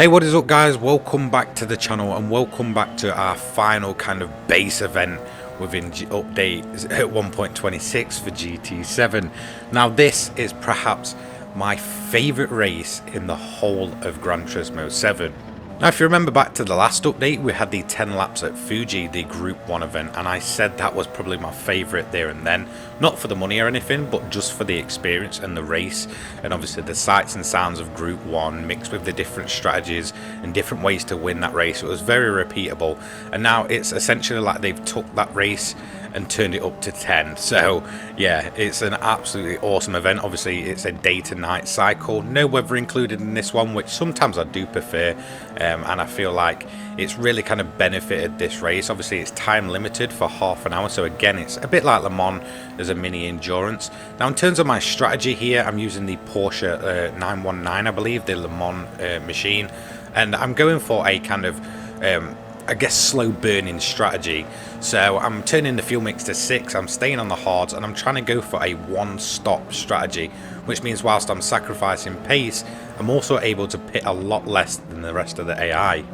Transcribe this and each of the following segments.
Hey, what is up guys? Welcome back to the channel and welcome back to our final kind of base event within update 1.26 for GT7. Now this is perhaps my favourite race in the whole of Gran Turismo 7. Now if you remember back to the last update, we had the 10 laps at Fuji, the Group 1 event, and I said that was probably my favourite there and then. Not for the money or anything, but just for the experience and the race, and obviously the sights and sounds of Group 1 mixed with the different strategies and different ways to win that race. It was very repeatable, and now it's essentially like they've took that race and turned it up to 10. So yeah, it's an absolutely awesome event. Obviously it's a day to night cycle, no weather included in this one, which sometimes I do prefer, and I feel like it's really kind of benefited this race. Obviously it's time limited for half an hour, so again it's a bit like Le Mans as a mini endurance. Now in terms of my strategy here, I'm using the Porsche 919, I believe, the Le Mans machine, and I'm going for a kind of I guess slow burning strategy. So I'm turning the fuel mix to 6, I'm staying on the hards, and I'm trying to go for a one stop strategy, which means whilst I'm sacrificing pace, I'm also able to pit a lot less than the rest of the AI.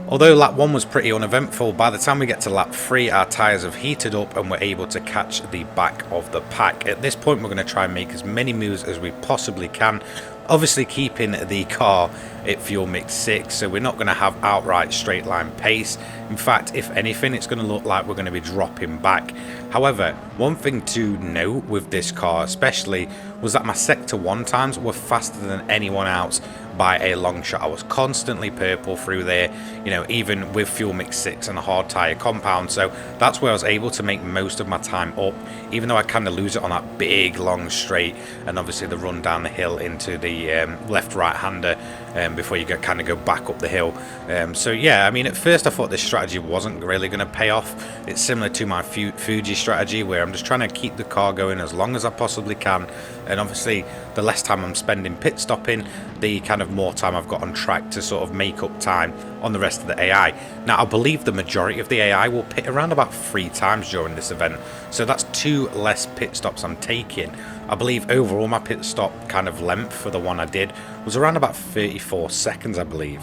Although lap 1 was pretty uneventful, by the time we get to lap 3 our tyres have heated up and we're able to catch the back of the pack. At this point we're going to try and make as many moves as we possibly can, obviously keeping the car at fuel mix 6, so we're not going to have outright straight line pace. In fact, if anything, it's going to look like we're going to be dropping back. However, one thing to note with this car especially was that my sector 1 times were faster than anyone else by a long shot. I was constantly purple through there, you know, even with fuel mix 6 and a hard tyre compound, so that's where I was able to make most of my time up, even though I kind of lose it on that big long straight and obviously the run down the hill into the left right hander before you kind of go back up the hill. So yeah, I mean at first I thought this strategy wasn't really going to pay off. It's similar to my Fuji strategy where I'm just trying to keep the car going as long as I possibly can, and obviously the less time I'm spending pit stopping, the kind of more time I've got on track to sort of make up time on the rest of the AI. Now I believe the majority of the AI will pit around about 3 times during this event, so that's 2 less pit stops I'm taking. I believe overall my pit stop kind of length for the one I did was around about 34 seconds, I believe.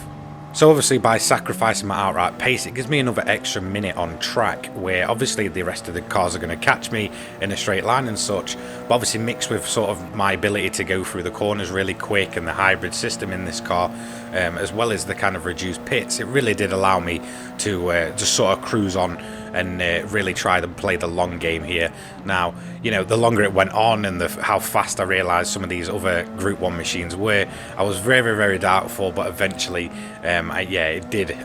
So obviously by sacrificing my outright pace, it gives me another extra minute on track, where obviously the rest of the cars are going to catch me in a straight line and such, but obviously mixed with sort of my ability to go through the corners really quick and the hybrid system in this car, as well as the kind of reduced pits, it really did allow me to just sort of cruise on and really try to play the long game here. Now, you know, the longer it went on and how fast I realised some of these other Group 1 machines were, I was very doubtful, but eventually, yeah, it did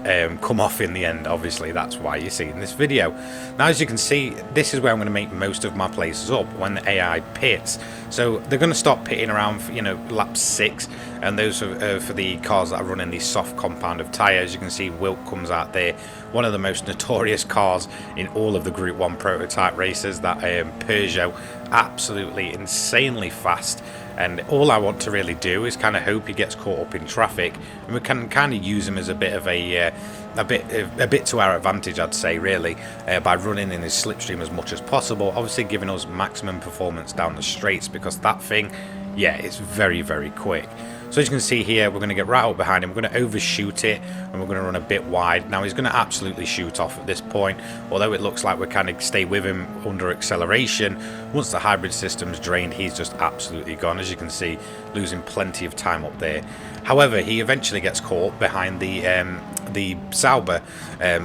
come off in the end. Obviously, that's why you're seeing this video. Now, as you can see, this is where I'm going to make most of my places up when the AI pits. So they're going to stop pitting around, you know, lap 6, and those are for the cars that are running the soft compound of tyres. You can see Wilk comes out there, one of the most notorious cars in all of the Group 1 prototype races, that Peugeot, absolutely insanely fast. And all I want to really do is kind of hope he gets caught up in traffic, and we can kind of use him as a bit of a bit to our advantage, I'd say, really, by running in his slipstream as much as possible, obviously giving us maximum performance down the straights, because that thing, yeah, it's very quick. So as you can see here, we're going to get right up behind him, we're going to overshoot it, and we're going to run a bit wide. Now he's going to absolutely shoot off at this point, although it looks like we kind of stay with him under acceleration. Once the hybrid system's drained, he's just absolutely gone, as you can see, losing plenty of time up there. However, he eventually gets caught behind the Sauber,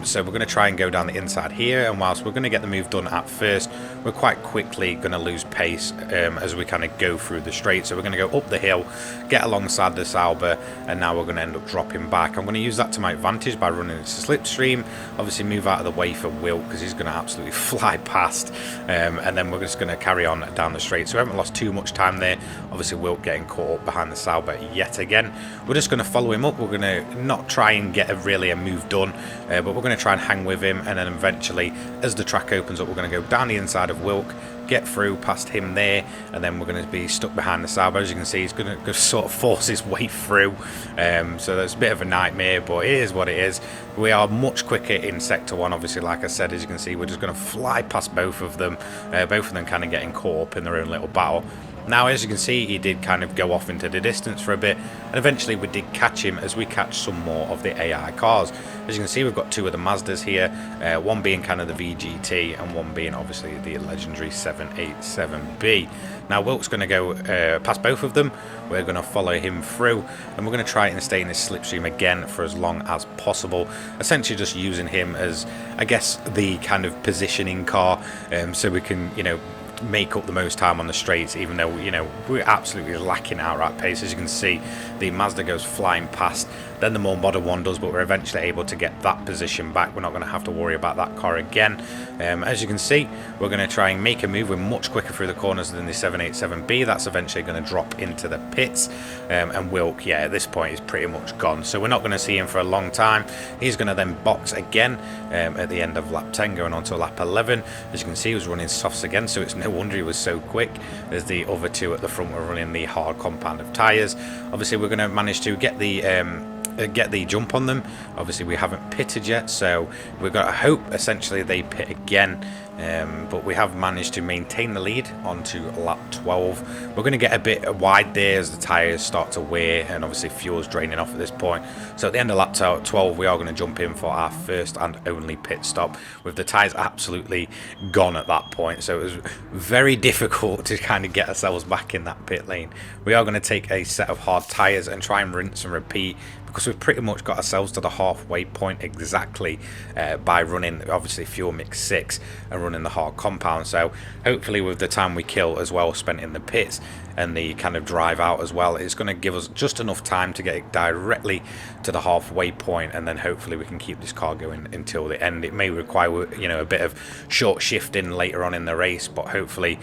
so we're going to try and go down the inside here, and whilst we're going to get the move done at first, we're quite quickly going to lose pace as we kind of go through the straight. So we're going to go up the hill, get alongside the Sauber, and now we're going to end up dropping back. I'm going to use that to my advantage by running into slipstream, obviously move out of the way for Wilt because he's going to absolutely fly past, and then we're just going to carry on down the straight. So we haven't lost too much time there. Obviously Wilt getting caught up behind the Sauber yet again. We're just going to follow him up. We're going to not try and get a move done, but we're going to try and hang with him, and then eventually as the track opens up, we're going to go down the inside of Wilk, get through past him there, and then we're going to be stuck behind the Sauber. As you can see, he's going to sort of force his way through, so that's a bit of a nightmare, but it is what it is. We are much quicker in sector 1, obviously. Like I said, as you can see, we're just going to fly past both of them kind of getting caught up in their own little battle. Now, as you can see, he did kind of go off into the distance for a bit, and eventually we did catch him as we catch some more of the AI cars. As you can see, we've got two of the Mazdas here, one being kind of the VGT and one being obviously the legendary 787B. Now, Wilk's going to go past both of them. We're going to follow him through, and we're going to try and stay in this slipstream again for as long as possible. Essentially just using him as, I guess, the kind of positioning car, so we can, you know, make up the most time on the straights, even though, you know, we're absolutely lacking outright pace. As you can see, the Mazda goes flying past, then the more modern one does, but we're eventually able to get that position back. We're not going to have to worry about that car again. As you can see, we're going to try and make a move. We're much quicker through the corners than the 787B. That's eventually going to drop into the pits, and Wilk, yeah, at this point is pretty much gone, so we're not going to see him for a long time. He's going to then box again at the end of lap 10, going on to lap 11. As you can see, he was running softs again, so it's no wonder he was so quick. There's the other two at the front were running the hard compound of tyres. Obviously, we're going to manage to get the jump on them. Obviously, we haven't pitted yet, so we've got to hope essentially they pit again. But we have managed to maintain the lead onto lap 12. We're going to get a bit wide there as the tyres start to wear, and obviously fuel's draining off at this point. So at the end of lap 12, we are going to jump in for our first and only pit stop, with the tyres absolutely gone at that point. So it was very difficult to kind of get ourselves back in that pit lane. We are going to take a set of hard tyres and try and rinse and repeat, because we've pretty much got ourselves to the halfway point exactly by running obviously fuel mix 6 and running the hard compound. So hopefully with the time we kill as well spent in the pits and the kind of drive out as well, it's going to give us just enough time to get it directly to the halfway point, and then hopefully we can keep this car going until the end. It may require, you know, a bit of short shifting later on in the race, but hopefully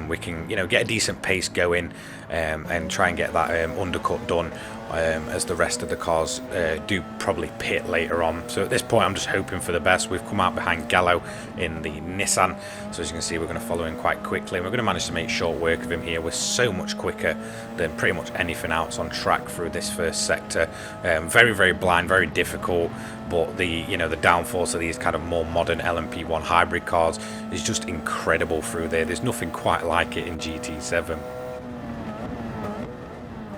we can, you know, get a decent pace going and try and get that undercut done as the rest of the cars do probably pit later on. So at this point, I'm just hoping for the best. We've come out behind Gallo in the Nissan, so as you can see, we're going to follow him quite quickly, and we're going to manage to make short work of him here. We're so much quicker than pretty much anything else on track through this first sector. Very, very blind, very difficult, but the, you know, the downforce of these kind of more modern LMP1 hybrid cars is just incredible through there. There's nothing quite like it in GT7.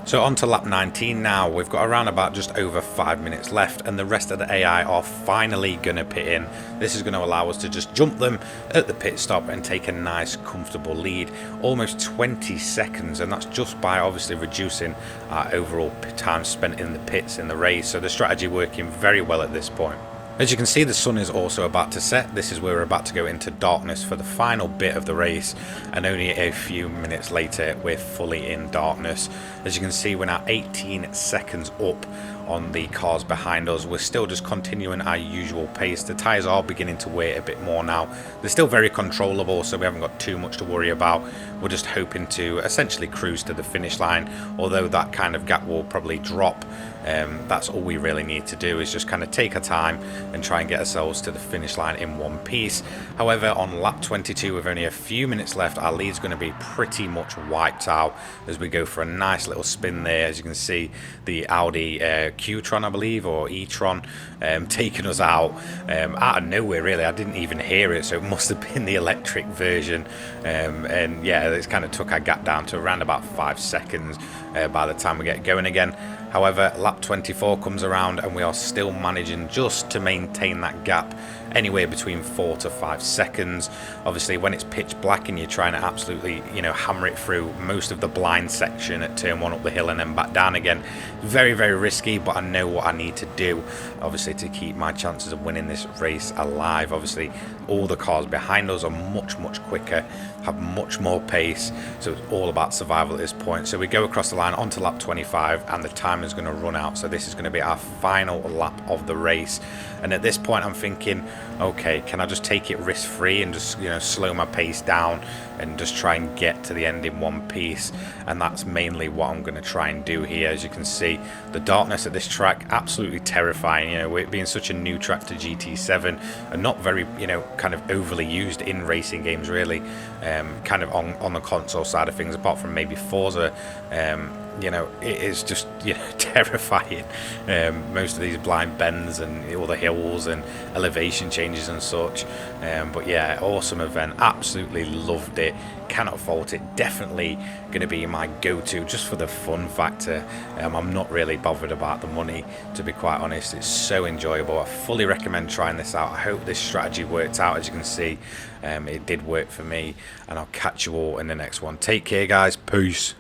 So on to lap 19 now. We've got around about just over 5 minutes left, and the rest of the AI are finally going to pit in. This is going to allow us to just jump them at the pit stop and take a nice comfortable lead, almost 20 seconds, and that's just by obviously reducing our overall time spent in the pits in the race. So the strategy working very well at this point. As you can see, the sun is also about to set. This is where we're about to go into darkness for the final bit of the race, and only a few minutes later we're fully in darkness. As you can see, we're now 18 seconds up on the cars behind us. We're still just continuing our usual pace. The tyres are beginning to wear a bit more now. They're still very controllable, so we haven't got too much to worry about. We're just hoping to essentially cruise to the finish line, although that kind of gap will probably drop. That's all we really need to do, is just kind of take our time and try and get ourselves to the finish line in one piece. However, on lap 22 with only a few minutes left, our lead's going to be pretty much wiped out as we go for a nice little spin there. As you can see, the Audi Q-tron, I believe, or e-tron, taking us out of nowhere really. I didn't even hear it, so it must have been the electric version, and yeah, it's kind of took our gap down to around about 5 seconds by the time we get going again. However, lap 24 comes around and we are still managing just to maintain that gap anywhere between 4 to 5 seconds. Obviously, when it's pitch black and you're trying to absolutely, you know, hammer it through most of the blind section at turn 1 up the hill and then back down again, very, very risky, but I know what I need to do, obviously, to keep my chances of winning this race alive. Obviously, all the cars behind us are much, much quicker, have much more pace, so it's all about survival at this point. So we go across the line onto lap 25 and the time is going to run out, so this is going to be our final lap of the race. And at this point I'm thinking, okay, can I just take it risk free and just, you know, slow my pace down and just try and get to the end in one piece? And that's mainly what I'm going to try and do here. As you can see, the darkness at this track, absolutely terrifying. You know, it being such a new track to GT7 and not very, you know, kind of overly used in racing games really, kind of on the console side of things, apart from maybe Forza, you know, it is just, you know, terrifying. Most of these blind bends and all the hills and elevation changes and such. But yeah, awesome event. Absolutely loved it. Cannot fault it. Definitely going to be my go-to just for the fun factor. I'm not really bothered about the money, to be quite honest. It's so enjoyable. I fully recommend trying this out. I hope this strategy worked out. As you can see, it did work for me, and I'll catch you all in the next one. Take care, guys. Peace.